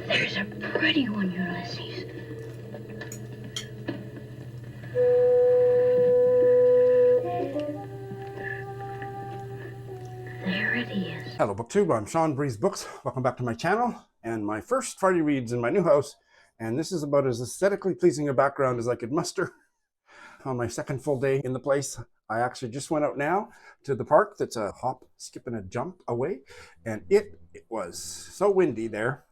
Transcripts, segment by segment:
There's a pretty one, Ulysses. There it is. Hello BookTube, I'm Sean Breeze Books. Welcome back to my channel and my first Friday reads in my new house. And this is about as aesthetically pleasing a background as I could muster on my second full day in the place. I actually just went out now to the park that's a hop, skip, and a jump away. And it was so windy there,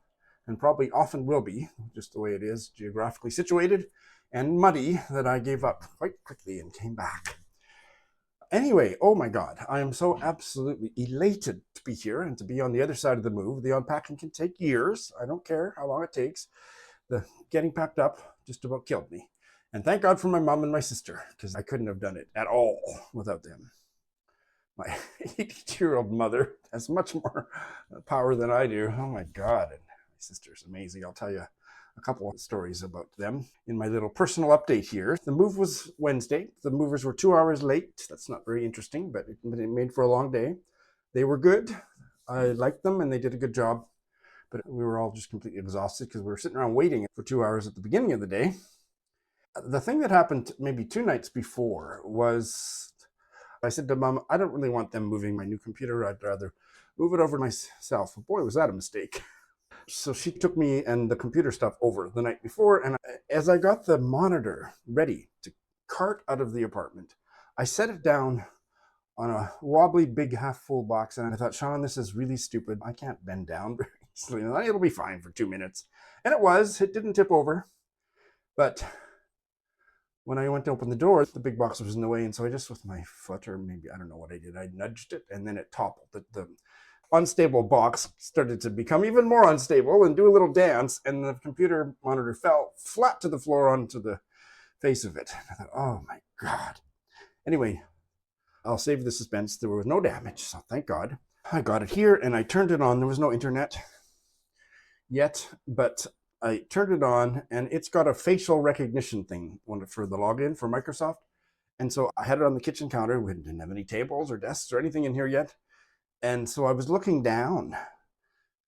and probably often will be, just the way it is geographically situated, and muddy that I gave up quite quickly and came back. Anyway, oh my God, I am so absolutely elated to be here and to be on the other side of the move. The unpacking can take years. I don't care how long it takes. The getting packed up just about killed me. And thank God for my mom and my sister, because I couldn't have done it at all without them. My 82-year-old mother has much more power than I do. Oh my God, and my sister's amazing. I'll tell you a couple of stories about them in my little personal update here. The move was Wednesday. The movers were 2 hours late. That's not very interesting, but it made for a long day. They were good. I liked them and they did a good job, but we were all just completely exhausted because we were sitting around waiting for 2 hours at the beginning of the day. The thing that happened maybe 2 nights before was I said to Mom, I don't really want them moving my new computer. I'd rather move it over myself. Boy, was that a mistake. So she took me and the computer stuff over the night before, and as I got the monitor ready to cart out of the apartment, I set it down on a wobbly big half-full box, and I thought, Sean, this is really stupid. I can't bend down very easily. It'll be fine for 2 minutes. And it was. It didn't tip over. But when I went to open the door, the big box was in the way, and so I just, with my foot, or maybe, I don't know what I did, I nudged it, and then it toppled. The unstable box started to become even more unstable and do a little dance, and the computer monitor fell flat to the floor onto the face of it. I thought, oh my God. Anyway, I'll save the suspense. There was no damage, so thank God. I got it here and I turned it on. There was no internet yet, but I turned it on and it's got a facial recognition thing for the login for Microsoft. And so I had it on the kitchen counter. We didn't have any tables or desks or anything in here yet. And so I was looking down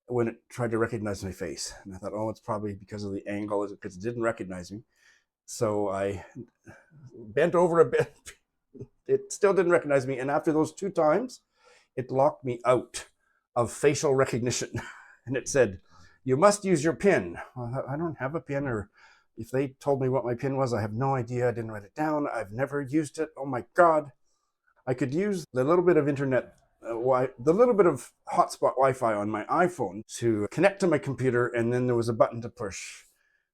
when it tried to recognize my face. And I thought, oh, it's probably because of the angle, because it didn't recognize me. So I bent over a bit. It still didn't recognize me. And after those 2 times, it locked me out of facial recognition. And it said, you must use your PIN. Well, I don't have a PIN, or if they told me what my PIN was, I have no idea. I didn't write it down. I've never used it. Oh my God. I could use the little bit of internet, the little bit of hotspot Wi-Fi on my iPhone to connect to my computer, and then there was a button to push.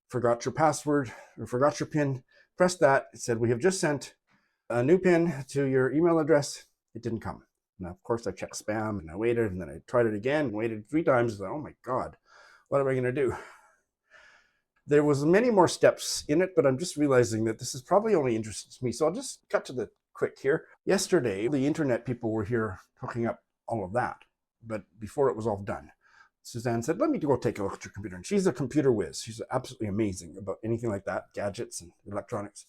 Forgot your password or forgot your PIN. Press that. It said, we have just sent a new PIN to your email address. It didn't come. Now, of course, I checked spam and I waited, and then I tried it again and waited 3 times. Oh my God, what am I going to do? There was many more steps in it, but I'm just realizing that this is probably only interesting to me. So I'll just cut to the quick here. Yesterday, the internet people were here hooking up all of that, but before it was all done, Suzanne said, let me go take a look at your computer. And she's a computer whiz. She's absolutely amazing about anything like that, gadgets and electronics.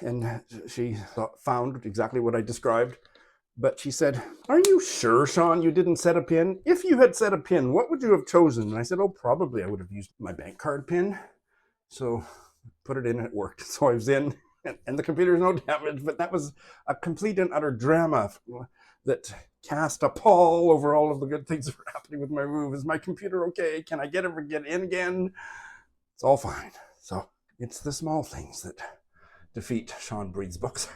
And she found exactly what I described. But she said, are you sure, Sean, you didn't set a PIN? If you had set a PIN, what would you have chosen? And I said, oh, probably I would have used my bank card PIN. So put it in and it worked. So I was in, and the computer is no damage, but that was a complete and utter drama that cast a pall over all of the good things that were happening with my move. Is my computer okay? Can I ever get in again? It's all fine. So it's the small things that defeat Sean Breed's books.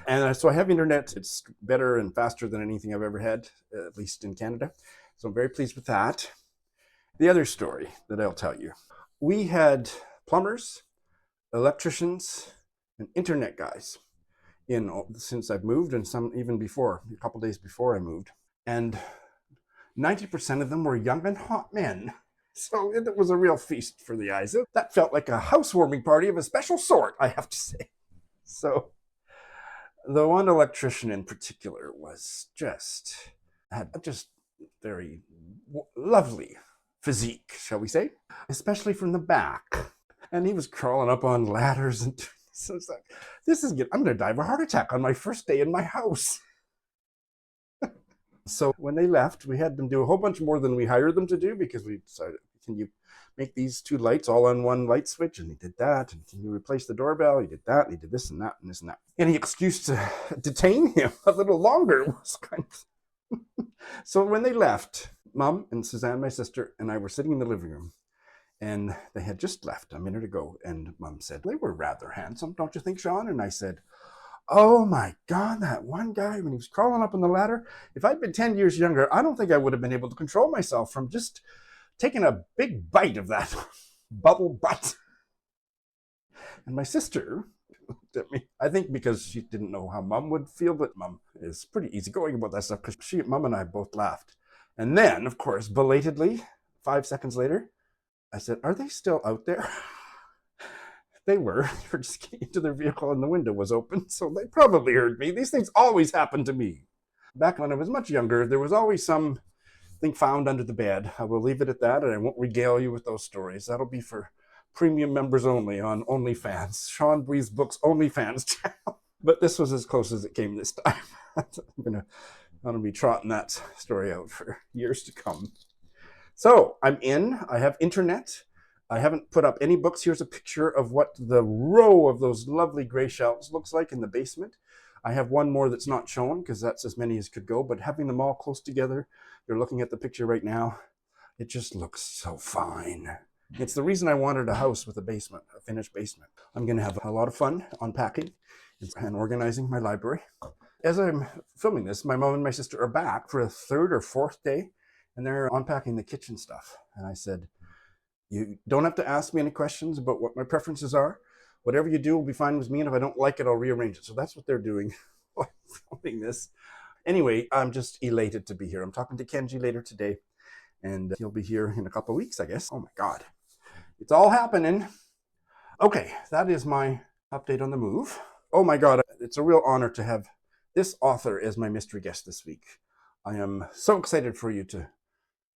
And so I have internet. It's better and faster than anything I've ever had, at least in Canada. So I'm very pleased with that. The other story that I'll tell you. We had plumbers, electricians, and internet guys in since I've moved, and some even before, a couple days before I moved. And 90% of them were young and hot men. So it was a real feast for the eyes. That felt like a housewarming party of a special sort, I have to say. So the one electrician in particular had just very lovely physique, shall we say, especially from the back. And he was crawling up on ladders, and so it's like, this is good. I'm going to die of a heart attack on my first day in my house. So when they left, we had them do a whole bunch more than we hired them to do, because we decided, can you make these two lights all on one light switch? And he did that. And can you replace the doorbell? He did that. And he did this and that and this and that. Any excuse to detain him a little longer was kind of... So when they left, Mom and Suzanne, my sister, and I were sitting in the living room, and they had just left a minute ago. And Mom said, they were rather handsome, don't you think, Sean? And I said, oh my God, that one guy, when he was crawling up on the ladder, if I'd been 10 years younger, I don't think I would have been able to control myself from just taking a big bite of that bubble butt. And my sister looked at me, I think because she didn't know how Mom would feel, but Mom is pretty easygoing about that stuff, because Mom and I both laughed. And then, of course, belatedly, 5 seconds later, I said, are they still out there? They were just getting into their vehicle and the window was open, so they probably heard me. These things always happen to me. Back when I was much younger, there was always something found under the bed. I will leave it at that, and I won't regale you with those stories. That'll be for premium members only on OnlyFans. Sean Breeze Books OnlyFans channel. But this was as close as it came this time. I'm going to be trotting that story out for years to come. So I'm in. I have internet. I haven't put up any books. Here's a picture of what the row of those lovely gray shelves looks like in the basement. I have one more that's not shown because that's as many as could go, but having them all close together, you're looking at the picture right now, it just looks so fine. It's the reason I wanted a house with a basement, a finished basement. I'm going to have a lot of fun unpacking and organizing my library. As I'm filming this, my mom and my sister are back for a third or fourth day, and they're unpacking the kitchen stuff. And I said, you don't have to ask me any questions about what my preferences are. Whatever you do will be fine with me, and if I don't like it, I'll rearrange it. So that's what they're doing while I'm filming this. Anyway, I'm just elated to be here. I'm talking to Kenji later today, and he'll be here in a couple of weeks, I guess. Oh my God. It's all happening. Okay, that is my update on the move. Oh my God, it's a real honor to have this author as my mystery guest this week. I am so excited for you to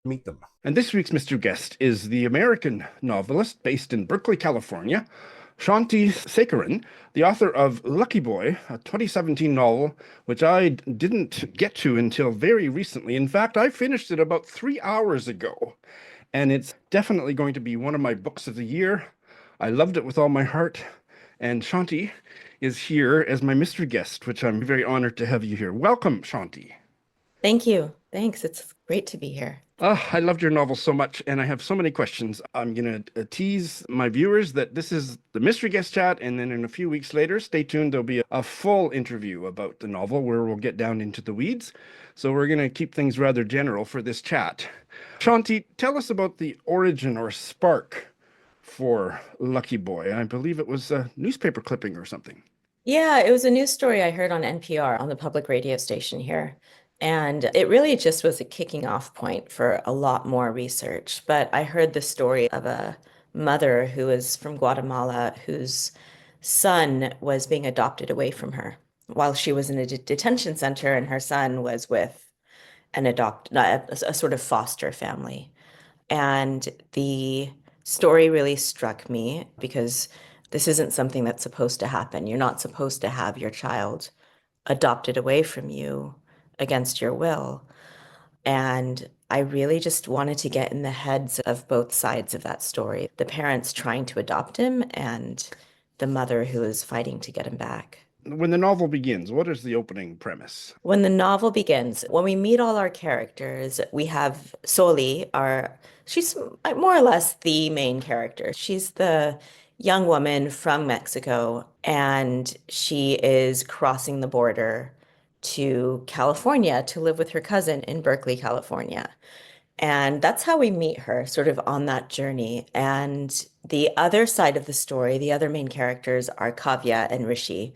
meet them. And this week's mystery guest is the American novelist based in Berkeley, California, Shanthi Sekaran, the author of Lucky Boy, a 2017 novel, which I didn't get to until very recently. In fact, I finished it about 3 hours ago, and it's definitely going to be one of my books of the year. I loved it with all my heart, and Shanthi is here as my mystery guest, which I'm very honored to have you here. Welcome, Shanthi. Thank you. Thanks. It's great to be here. I loved your novel so much, and I have so many questions. I'm going to tease my viewers that this is the mystery guest chat, and then in a few weeks later, stay tuned, there'll be a full interview about the novel where we'll get down into the weeds. So we're going to keep things rather general for this chat. Shanthi, tell us about the origin or spark for Lucky Boy. I believe it was a newspaper clipping or something. Yeah, it was a news story I heard on NPR on the public radio station here. And it really just was a kicking off point for a lot more research. But I heard the story of a mother who is from Guatemala whose son was being adopted away from her while she was in a detention center, and her son was with a sort of foster family. And the story really struck me because this isn't something that's supposed to happen. You're not supposed to have your child adopted away from you against your will. And I really just wanted to get in the heads of both sides of that story, the parents trying to adopt him and the mother who is fighting to get him back. When the novel begins, what is the opening premise? When the novel begins, when we meet all our characters, we have Soli, she's more or less the main character. She's the young woman from Mexico, and she is crossing the border to California to live with her cousin in Berkeley, California. And that's how we meet her, sort of on that journey. And the other side of the story, the other main characters are Kavya and Rishi.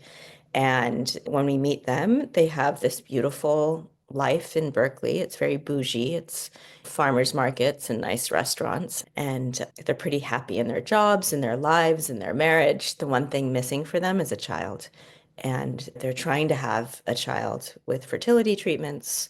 And when we meet them, they have this beautiful life in Berkeley. It's very bougie. It's farmers markets and nice restaurants. And they're pretty happy in their jobs and their lives and their marriage. The one thing missing for them is a child. And they're trying to have a child with fertility treatments.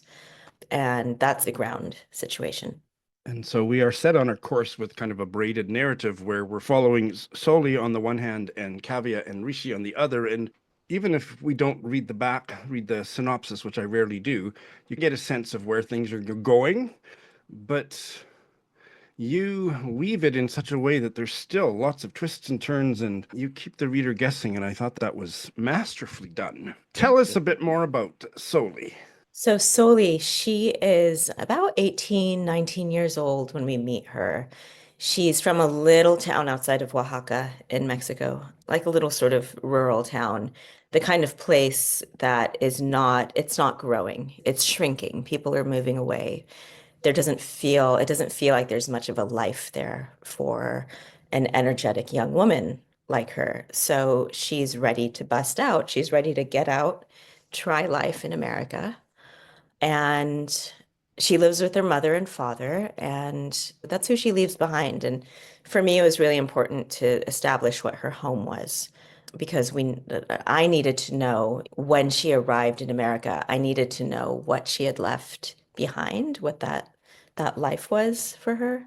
And that's the ground situation. And so we are set on a course with kind of a braided narrative where we're following Soli on the one hand and Kavya and Rishi on the other. And even if we don't read the synopsis, which I rarely do, you get a sense of where things are going, but you weave it in such a way that there's still lots of twists and turns and you keep the reader guessing, and I thought that was masterfully done. Tell us a bit more about Soli. So Soli, she is about 18, 19 years old when we meet her. She's from a little town outside of Oaxaca in Mexico, like a little sort of rural town, the kind of place that it's not growing, it's shrinking. People are moving away. It doesn't feel like there's much of a life there for an energetic young woman like her. So she's ready to bust out. She's ready to get out, try life in America. And she lives with her mother and father, and that's who she leaves behind. And for me, it was really important to establish what her home was because I needed to know when she arrived in America, I needed to know what she had left behind, what that life was for her.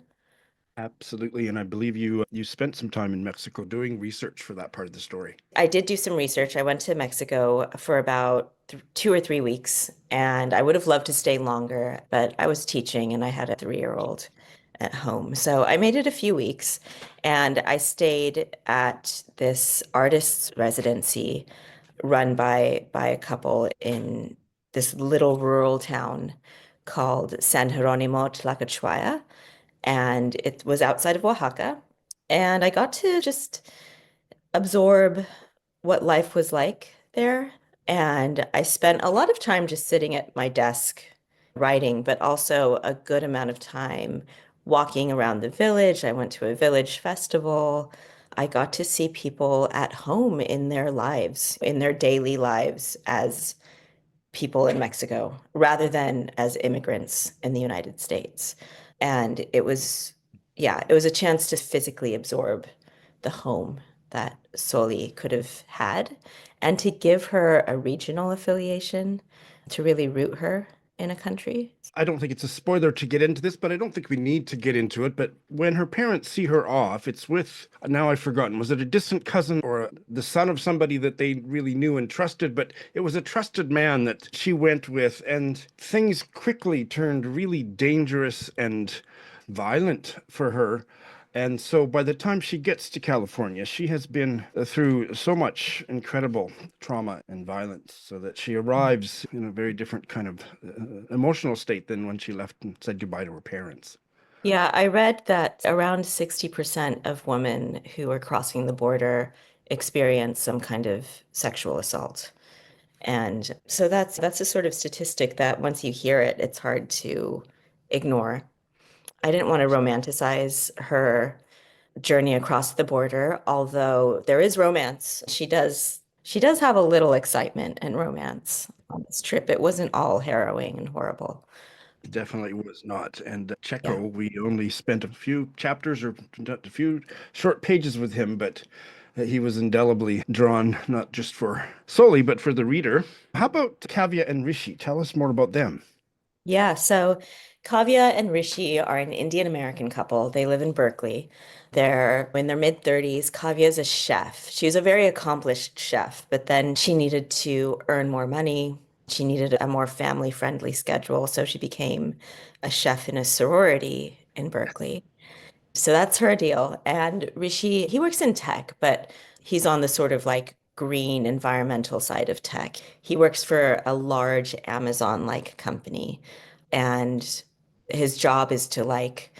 Absolutely, and I believe you spent some time in Mexico doing research for that part of the story. I did do some research. I went to Mexico for about th 2 or 3 weeks, and I would have loved to stay longer, but I was teaching and I had a 3-year-old at home. So I made it a few weeks, and I stayed at this artist's residency run by a couple in this little rural town called San Jerónimo Tlacochua, and it was outside of Oaxaca. And I got to just absorb what life was like there. And I spent a lot of time just sitting at my desk writing, but also a good amount of time walking around the village. I went to a village festival. I got to see people at home in their lives, in their daily lives as people in Mexico rather than as immigrants in the United States. And it was a chance to physically absorb the home that Soli could have had and to give her a regional affiliation to really root her in a country. I don't think it's a spoiler to get into this, but I don't think we need to get into it. But when her parents see her off, it's with, now I've forgotten, was it a distant cousin or the son of somebody that they really knew and trusted? But it was a trusted man that she went with, and things quickly turned really dangerous and violent for her. And so by the time she gets to California, she has been through so much incredible trauma and violence, so that she arrives in a very different kind of emotional state than when she left and said goodbye to her parents. Yeah, I read that around 60% of women who are crossing the border experience some kind of sexual assault. And so that's a sort of statistic that once you hear it, it's hard to ignore. I didn't want to romanticize her journey across the border, although there is romance. She does have a little excitement and romance on this trip. It wasn't all harrowing and horrible. Definitely was not. And Yeah. Checo, we only spent a few chapters or a few short pages with him, but he was indelibly drawn, not just for Soli, but for the reader. How about Kavya and Rishi? Tell us more about them. Yeah, so Kavya and Rishi are an Indian American couple. They live in Berkeley. They're in their mid 30s. Kavya is a chef. She was a very accomplished chef, but then she needed to earn more money. She needed a more family-friendly schedule, so she became a chef in a sorority in Berkeley. So that's her deal. And Rishi, he works in tech, but he's on the sort of like green environmental side of tech. He works for a large Amazon-like company, and his job is to like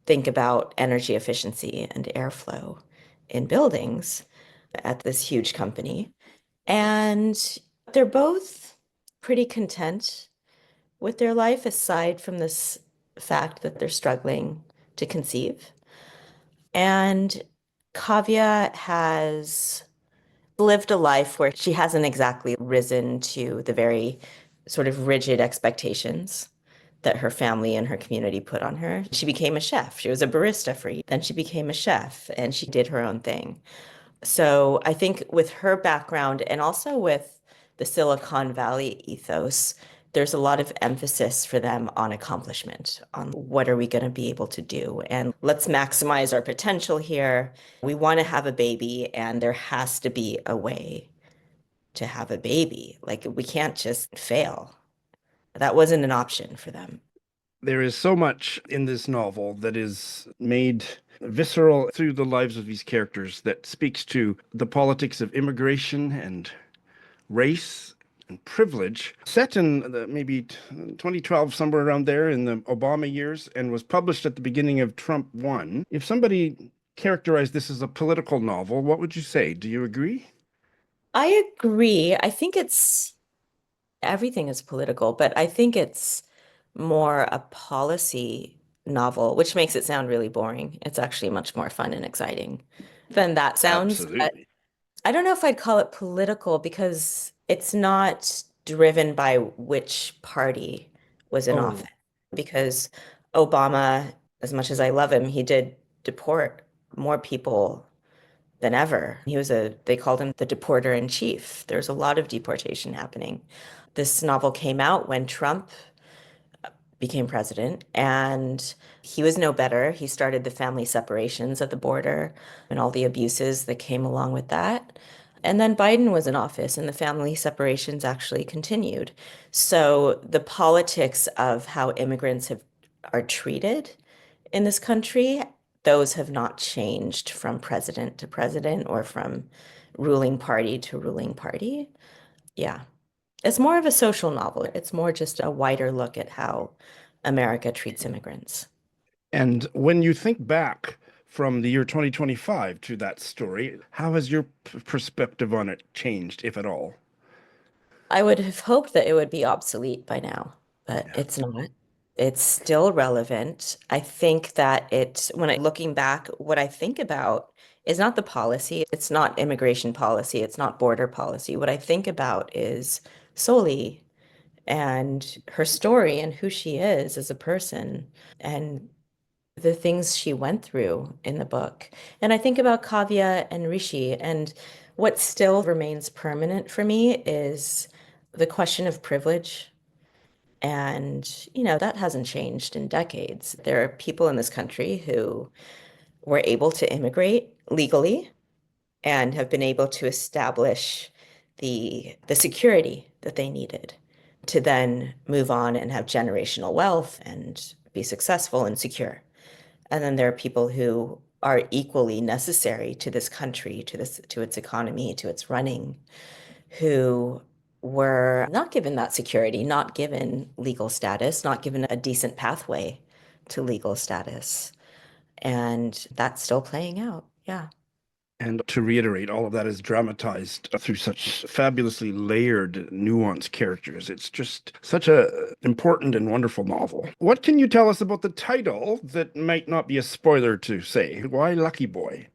think about energy efficiency and airflow in buildings at this huge company. And they're both pretty content with their life aside from this fact that they're struggling to conceive. And Kavya has lived a life where she hasn't exactly risen to the very sort of rigid expectations that her family and her community put on her. She became a chef. She was a barista for you. Then she became a chef and she did her own thing. So I think with her background and also with the Silicon Valley ethos, there's a lot of emphasis for them on accomplishment, on what are we going to be able to do? And let's maximize our potential here. We want to have a baby, and there has to be a way to have a baby. Like, we can't just fail. That wasn't an option for them. There is so much in this novel that is made visceral through the lives of these characters that speaks to the politics of immigration and race and privilege, set in maybe 2012, somewhere around there in the Obama years, and was published at the beginning of Trump 1. If somebody characterized this as a political novel, what would you say? Do you agree? I agree. I think everything is political, but I think it's more a policy novel, which makes it sound really boring. It's actually much more fun and exciting than that sounds. But Absolutely. I don't know if I'd call it political because it's not driven by which party was in Oh, office. Because Obama, as much as I love him, he did deport more people than ever. They called him the deporter in chief. There's a lot of deportation happening. This novel came out when Trump became president, and he was no better. He started the family separations at the border and all the abuses that came along with that. And then Biden was in office, and the family separations actually continued. So the politics of how are treated in this country, those have not changed from president to president or from ruling party to ruling party. Yeah. It's more of a social novel. It's more just a wider look at how America treats immigrants. and when you think back from the year 2025 to that story, how has your perspective on it changed, if at all? I would have hoped that it would be obsolete by now, but Yeah. it's not. It's still relevant. I think that when I'm looking back, what I think about is not the policy. It's not immigration policy. It's not border policy. What I think about is Soli and her story and who she is as a person and the things she went through in the book. And I think about Kavya and Rishi, and what still remains permanent for me is the question of privilege. And, that hasn't changed in decades. There are people in this country who were able to immigrate legally and have been able to establish the security that they needed to then move on and have generational wealth and be successful and secure. And then there are people who are equally necessary to this country, to its economy, to its running, who were not given that security, not given legal status, not given a decent pathway to legal status. And that's still playing out. Yeah. And to reiterate, all of that is dramatized through such fabulously layered, nuanced characters. It's just such a important and wonderful novel. What can you tell us about the title that might not be a spoiler to say? Why Lucky Boy?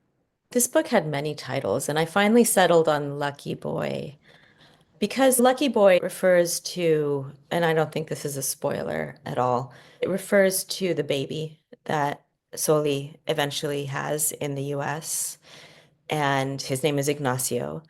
This book had many titles, and I finally settled on Lucky Boy because Lucky Boy refers to, and I don't think this is a spoiler at all, it refers to the baby that Soli eventually has in the US, and his name is Ignacio.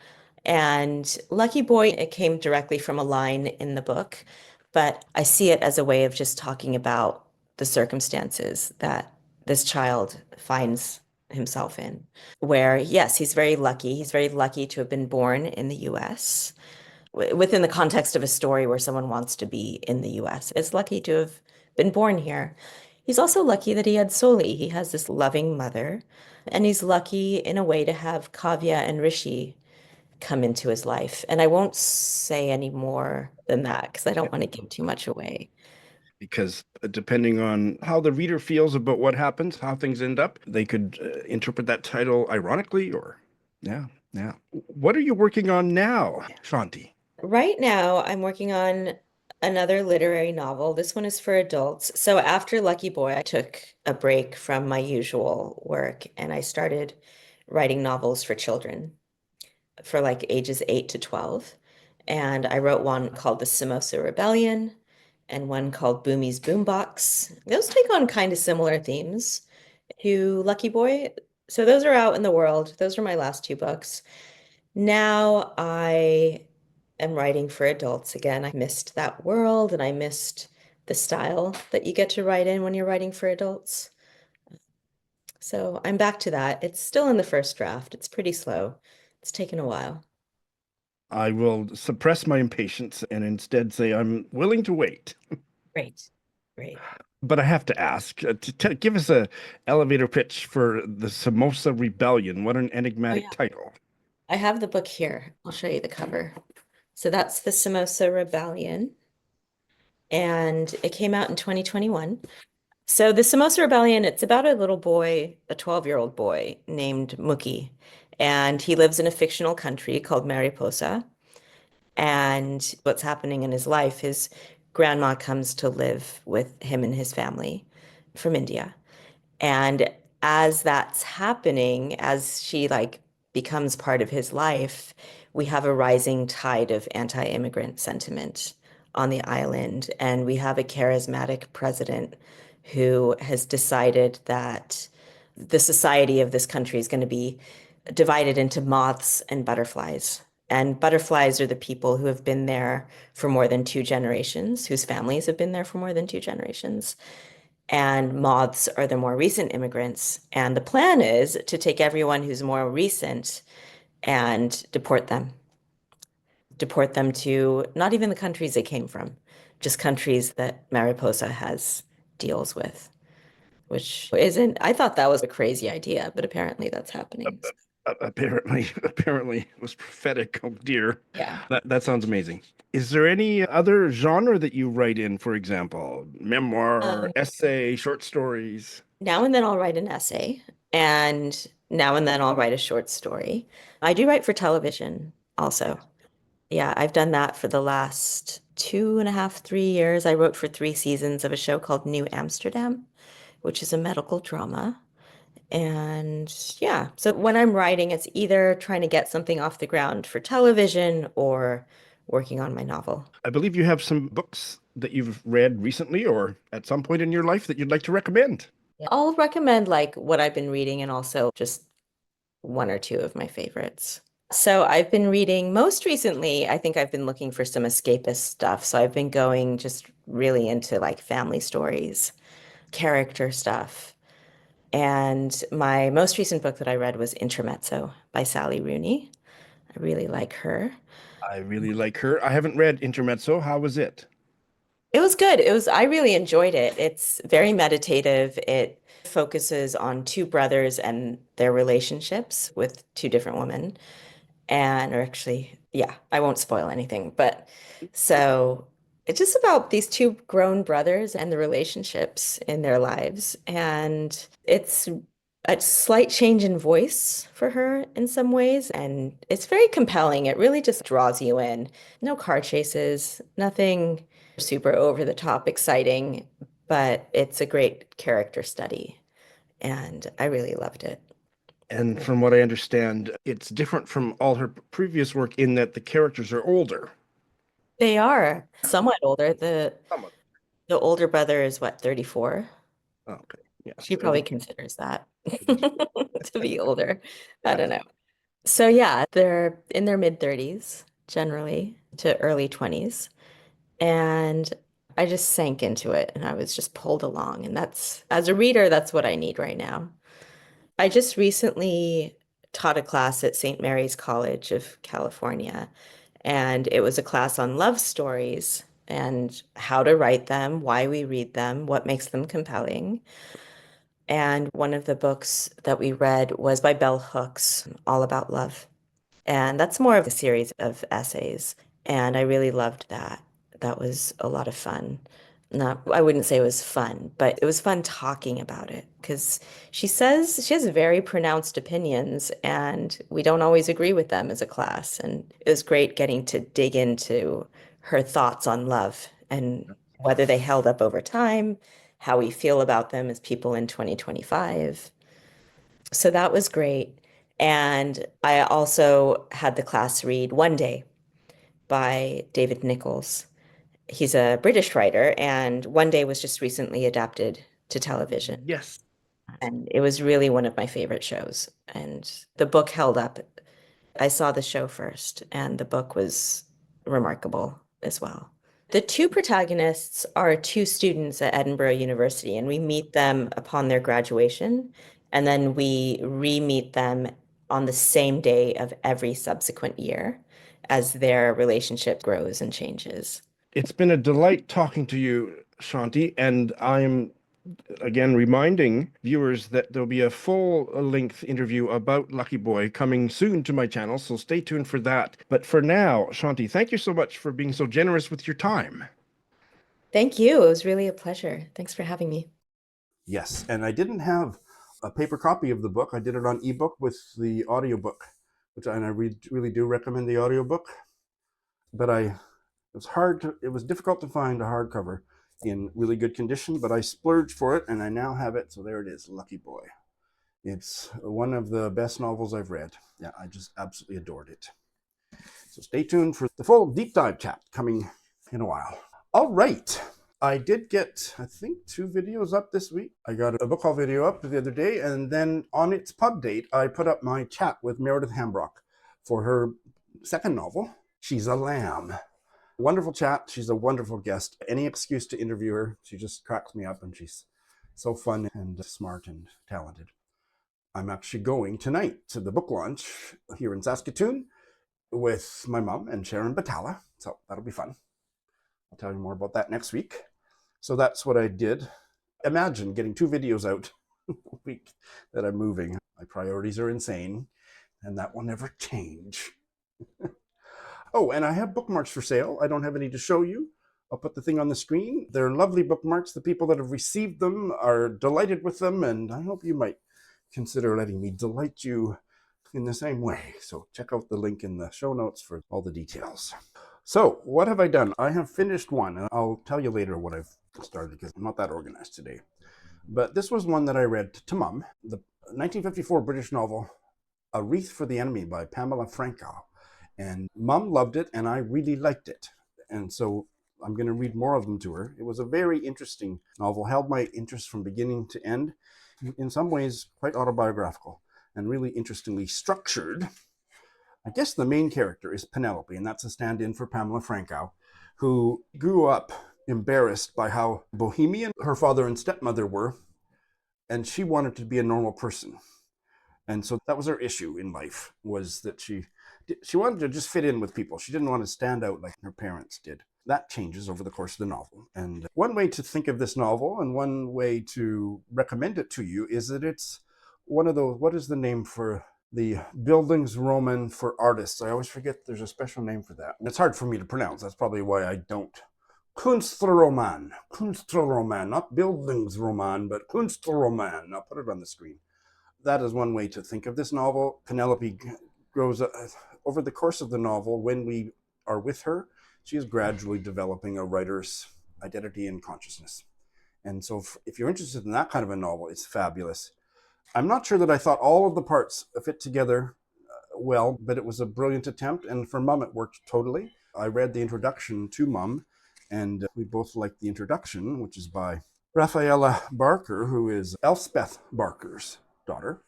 And Lucky Boy, it came directly from a line in the book, but I see it as a way of just talking about the circumstances that this child finds himself in, where, yes, he's very lucky. He's very lucky to have been born in the US within the context of a story where someone wants to be in the US. It's lucky to have been born here. He's also lucky that he had Soli. He has this loving mother, and he's lucky in a way to have Kavya and Rishi come into his life. And I won't say any more than that because I don't want to give too much away. Because depending on how the reader feels about what happens, how things end up, they could interpret that title ironically or, yeah, yeah. What are you working on now, Shanti? Right now, I'm working on another literary novel. This one is for adults. So after Lucky Boy, I took a break from my usual work and I started writing novels for children for like ages 8 to 12. And I wrote one called The Samosa Rebellion and one called Boomi's Boombox. Those take on kind of similar themes to Lucky Boy. So those are out in the world. Those are my last two books. Now I am writing for adults again. I missed that world and I missed the style that you get to write in when you're writing for adults. So I'm back to that. It's still in the first draft. It's pretty slow. It's taken a while. I will suppress my impatience and instead say I'm willing to wait. Great. Great. But I have to ask, give us a elevator pitch for the Samosa Rebellion. What an Oh, enigmatic yeah. title. I have the book here. I'll show you the cover. So that's the Samosa Rebellion, and it came out in 2021. So the Samosa Rebellion, it's about a little boy, a 12-year-old boy named Muki, and he lives in a fictional country called Mariposa. And what's happening in his life, his grandma comes to live with him and his family from India. And as that's happening, as she like becomes part of his life, we have a rising tide of anti-immigrant sentiment on the island. And we have a charismatic president who has decided that the society of this country is going to be divided into moths and butterflies. And butterflies are the people who have been there for more than two generations, whose families have been there for more than two generations. And moths are the more recent immigrants. And the plan is to take everyone who's more recent and deport them to not even the countries they came from, just countries that Mariposa has deals with, which isn't, I thought that was a crazy idea, but apparently that's happening. Apparently, it was prophetic. Oh dear. Yeah. That sounds amazing. Is there any other genre that you write in, for example, memoir, Um, essay, short stories? Now and then I'll write an essay, and now and then I'll write a short story. I do write for television also. Yeah, I've done that for the last 2.5, 3 years. I wrote for 3 seasons of a show called New Amsterdam, which is a medical drama. And yeah, so when I'm writing, it's either trying to get something off the ground for television or working on my novel. I believe you have some books that you've read recently or at some point in your life that you'd like to recommend. I'll recommend like what I've been reading and also just one or two of my favorites. So I've been reading most recently, I think I've been looking for some escapist stuff. So I've been going just really into like family stories, character stuff. And my most recent book that I read was Intermezzo by Sally Rooney. I really like her. I really like her. I haven't read Intermezzo. How was it? It was good. I really enjoyed it. It's very meditative. It focuses on two brothers and their relationships with two different women. And, or actually, yeah, I won't spoil anything. But so it's just about these two grown brothers and the relationships in their lives. And it's a slight change in voice for her in some ways. And it's very compelling. It really just draws you in. No car chases, nothing super over the top exciting, but it's a great character study. And I really loved it. And from what I understand, it's different from all her previous work in that the characters are older. They are somewhat older. The Somewhat. the older brother is what, 34? Oh, okay. Yeah. She So probably every, considers that to be older. I yeah. don't know. So yeah, they're in their mid 30s generally to early 20s. And I just sank into it and I was just pulled along. And that's, as a reader, that's what I need right now. I just recently taught a class at St. Mary's College of California, and it was a class on love stories and how to write them, why we read them, what makes them compelling. And one of the books that we read was by Bell Hooks, All About Love. And that's more of a series of essays. And I really loved that. That was a lot of fun. Not, I wouldn't say it was fun, but it was fun talking about it because she says she has very pronounced opinions and we don't always agree with them as a class. And it was great getting to dig into her thoughts on love and whether they held up over time, how we feel about them as people in 2025. So that was great. And I also had the class read One Day by David Nicholls. He's a British writer, and One Day was just recently adapted to television. Yes. And it was really one of my favorite shows. And the book held up. I saw the show first, and the book was remarkable as well. The two protagonists are two students at Edinburgh University, and we meet them upon their graduation, and then we re-meet them on the same day of every subsequent year. as their relationship grows and changes. It's been a delight talking to you, Shanthi, and I'm again reminding viewers that there'll be a full-length interview about Lucky Boy coming soon to my channel, so stay tuned for that. But for now, Shanthi, thank you so much for being so generous with your time. Thank you. It was really a pleasure. Thanks for having me. Yes, and I didn't have a paper copy of the book. I did it on ebook with the audiobook, and I really do recommend the audiobook. But it was difficult to find a hardcover in really good condition, but I splurged for it and I now have it. So there it is, Lucky Boy. It's one of the best novels I've read. Yeah, I just absolutely adored it. So stay tuned for the full deep dive chat coming in a while. All right. I did get, I think, 2 videos up this week. I got a book haul video up the other day, and then on its pub date, I put up my chat with Meredith Hambrock for her second novel, She's a Lamb. Wonderful chat. She's a wonderful guest. Any excuse to interview her. She just cracks me up, and she's so fun and smart and talented. I'm actually going tonight to the book launch here in Saskatoon with my mom and Sharon Batala, so that'll be fun. I'll tell you more about that next week. So that's what I did. Imagine getting 2 videos out a week that I'm moving. My priorities are insane, and that will never change. Oh, and I have bookmarks for sale. I don't have any to show you. I'll put the thing on the screen. They're lovely bookmarks. The people that have received them are delighted with them, and I hope you might consider letting me delight you in the same way. So check out the link in the show notes for all the details. So what have I done? I have finished one, and I'll tell you later what I've started because I'm not that organized today. But this was one that I read to Mum, the 1954 British novel, A Wreath for the Enemy by Pamela Frankau. And Mum loved it, and I really liked it. And so I'm going to read more of them to her. It was a very interesting novel, held my interest from beginning to end, in some ways quite autobiographical and really interestingly structured. I guess the main character is Penelope, and that's a stand-in for Pamela Frankau, who grew up embarrassed by how bohemian her father and stepmother were, and she wanted to be a normal person. And so that was her issue in life, was that she wanted to just fit in with people. She didn't want to stand out like her parents did. That changes over the course of the novel. And one way to think of this novel, and one way to recommend it to you, is that it's one of those, what is the name for the Bildungsroman for artists? I always forget there's a special name for that. And it's hard for me to pronounce. That's probably why I don't. Künstlerroman, not Bildungsroman, but Künstlerroman. I'll put it on the screen. That is one way to think of this novel. Penelope grows up over the course of the novel. When we are with her, she is gradually developing a writer's identity and consciousness. And so if you're interested in that kind of a novel, it's fabulous. I'm not sure that I thought all of the parts fit together well, but it was a brilliant attempt. And for Mum, it worked totally. I read the introduction to Mum, and we both liked the introduction, which is by Rafaela Barker, who is Elspeth Barker's daughter.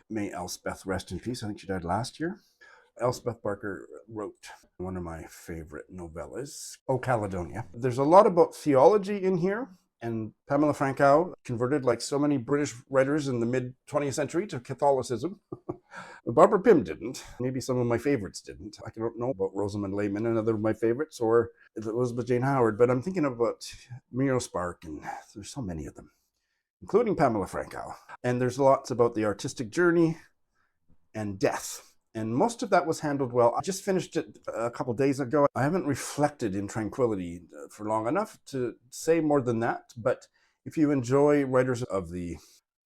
May Elspeth rest in peace. I think she died last year. Elspeth Barker wrote one of my favorite novellas, Oh, Caledonia. There's a lot about theology in here, and Pamela Frankau converted, like so many British writers in the mid-20th century, to Catholicism. Barbara Pym didn't. Maybe some of my favorites didn't. I don't know about Rosamund Lehman, another of my favorites, or Elizabeth Jane Howard, but I'm thinking about Muriel Spark, and there's so many of them, including Pamela Frankau. And there's lots about the artistic journey and death. And most of that was handled well. I just finished it a couple days ago. I haven't reflected in tranquility for long enough to say more than that. But if you enjoy writers of the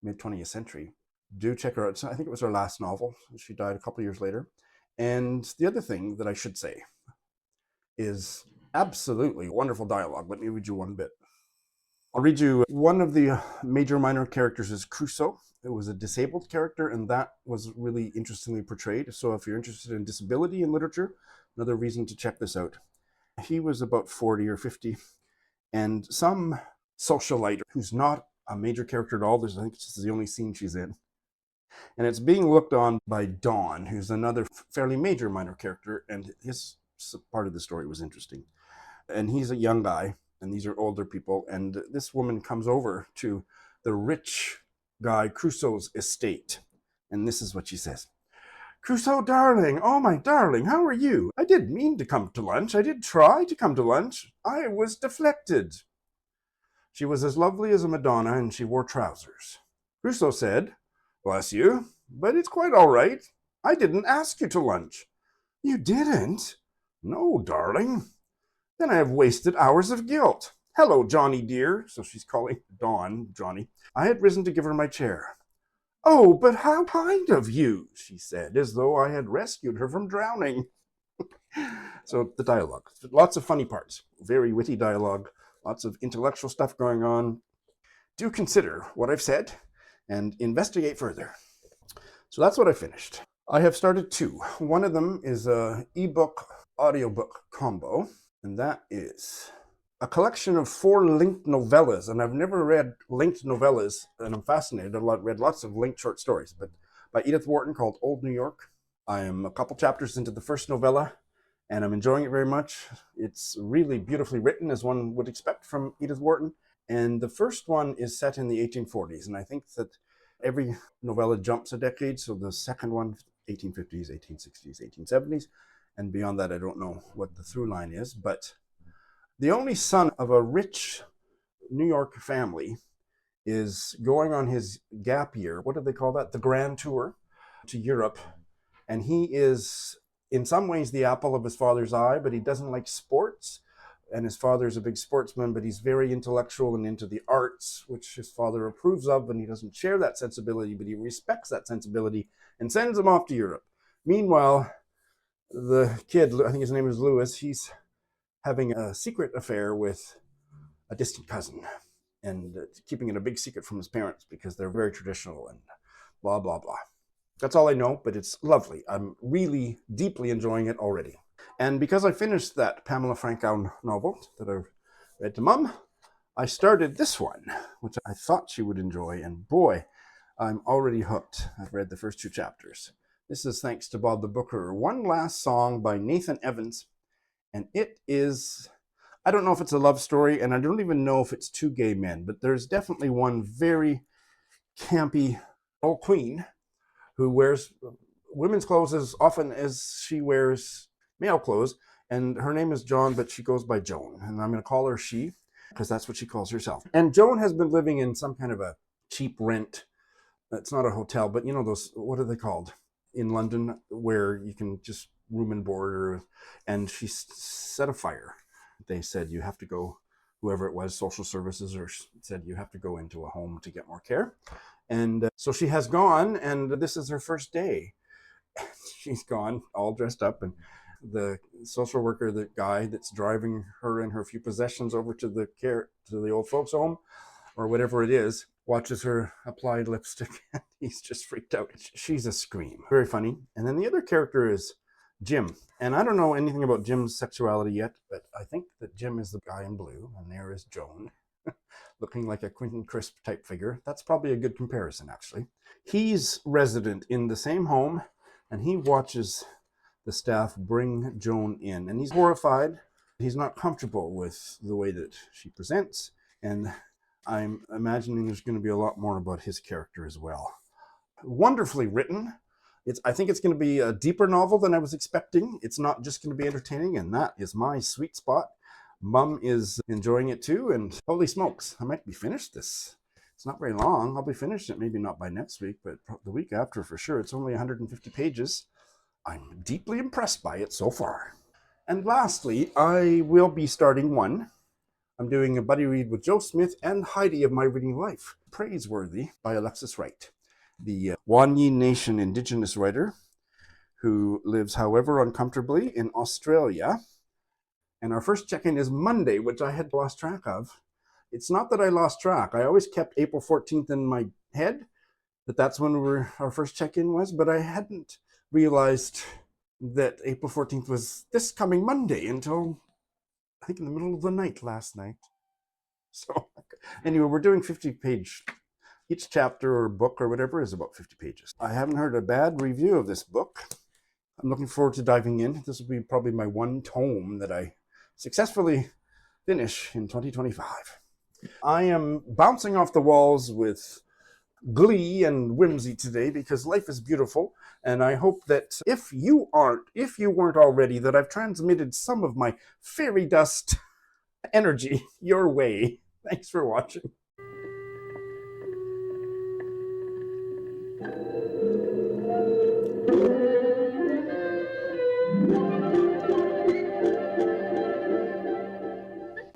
mid-20th century, do check her out. I think it was her last novel. She died a couple years later. And the other thing that I should say is absolutely wonderful dialogue. Let me read you one bit. I'll read you one of the major minor characters is Crusoe. It was a disabled character, and that was really interestingly portrayed. So if you're interested in disability in literature, another reason to check this out. He was about 40 or 50, and some socialite who's not a major character at all, I think this is the only scene she's in, and it's being looked on by Dawn, who's another fairly major minor character, and his part of the story was interesting. And he's a young guy, and these are older people, and this woman comes over to the rich guy Crusoe's estate, and this is what she says. Crusoe, darling, oh my darling, how are you? I did mean to come to lunch. I did try to come to lunch. I was deflected. She was as lovely as a Madonna, and she wore trousers. Crusoe said, bless you, but it's quite all right. I didn't ask you to lunch. You didn't? No, darling. Then I have wasted hours of guilt. Hello, Johnny dear. So she's calling Dawn, Johnny. I had risen to give her my chair. Oh, but how kind of you, she said, as though I had rescued her from drowning. So the dialogue, lots of funny parts, very witty dialogue, lots of intellectual stuff going on. Do consider what I've said and investigate further. So that's what I finished. I have started two. One of them is a ebook audiobook combo, and that is a collection of 4 linked novellas. And I've never read linked novellas, and I'm fascinated. I've read lots of linked short stories, but by Edith Wharton, called Old New York. I am a couple chapters into the first novella, and I'm enjoying it very much. It's really beautifully written, as one would expect from Edith Wharton. And the first one is set in the 1840s, and I think that every novella jumps a decade. So the second one, 1850s, 1860s, 1870s, and beyond that, I don't know what the through line is. But the only son of a rich New York family is going on his gap year. What do they call that? The grand tour to Europe. And he is, in some ways, the apple of his father's eye, but he doesn't like sports. And his father's a big sportsman, but he's very intellectual and into the arts, which his father approves of, and he doesn't share that sensibility, but he respects that sensibility and sends him off to Europe. Meanwhile, the kid, I think his name is Louis, he's having a secret affair with a distant cousin and keeping it a big secret from his parents because they're very traditional and blah, blah, blah. That's all I know, but it's lovely. I'm really deeply enjoying it already. And because I finished that Pamela Frankau novel that I read to Mum, I started this one, which I thought she would enjoy. And boy, I'm already hooked. I've read the first 2 chapters. This is thanks to Bob the Booker. One Last Song by Nathan Evans. And it is, I don't know if it's a love story, and I don't even know if it's 2 gay men, but there's definitely one very campy old queen who wears women's clothes as often as she wears male clothes, and her name is John, but she goes by Joan, and I'm going to call her she, because that's what she calls herself. And Joan has been living in some kind of a cheap rent. It's not a hotel, but you know those, what are they called in London, where you can just room and board her, and she set a fire. They said you have to go, whoever it was, social services, or said you have to go into a home to get more care. And so she has gone, and this is her first day. She's gone, all dressed up, and the social worker, the guy that's driving her and her few possessions over to the old folks home, or whatever it is, watches her apply lipstick, and he's just freaked out. She's a scream. Very funny. And then the other character is Jim. And I don't know anything about Jim's sexuality yet, but I think that Jim is the guy in blue, and there is Joan, looking like a Quentin Crisp type figure. That's probably a good comparison, actually. He's resident in the same home, and he watches the staff bring Joan in, and he's horrified. He's not comfortable with the way that she presents, and I'm imagining there's going to be a lot more about his character as well. Wonderfully written. I think it's going to be a deeper novel than I was expecting. It's not just going to be entertaining, and that is my sweet spot. Mum is enjoying it too, and holy smokes, I might be finished this. It's not very long. I'll be finished it, maybe not by next week, but the week after for sure. It's only 150 pages. I'm deeply impressed by it so far. And lastly, I will be starting one. I'm doing a buddy read with Joe Smith and Heidi of My Reading Life, Praiseworthy by Alexis Wright, the Wanyee Nation Indigenous writer who lives, however uncomfortably, in Australia. And our first check-in is Monday, which I had lost track of. It's not that I lost track. I always kept April 14th in my head, that that's when our first check-in was, but I hadn't realized that April 14th was this coming Monday until, I think, in the middle of the night last night. So anyway, we're doing 50-page. Each chapter or book or whatever is about 50 pages. I haven't heard a bad review of this book. I'm looking forward to diving in. This will be probably my one tome that I successfully finish in 2025. I am bouncing off the walls with glee and whimsy today because life is beautiful. And I hope that if you weren't already, that I've transmitted some of my fairy dust energy your way. Thanks for watching.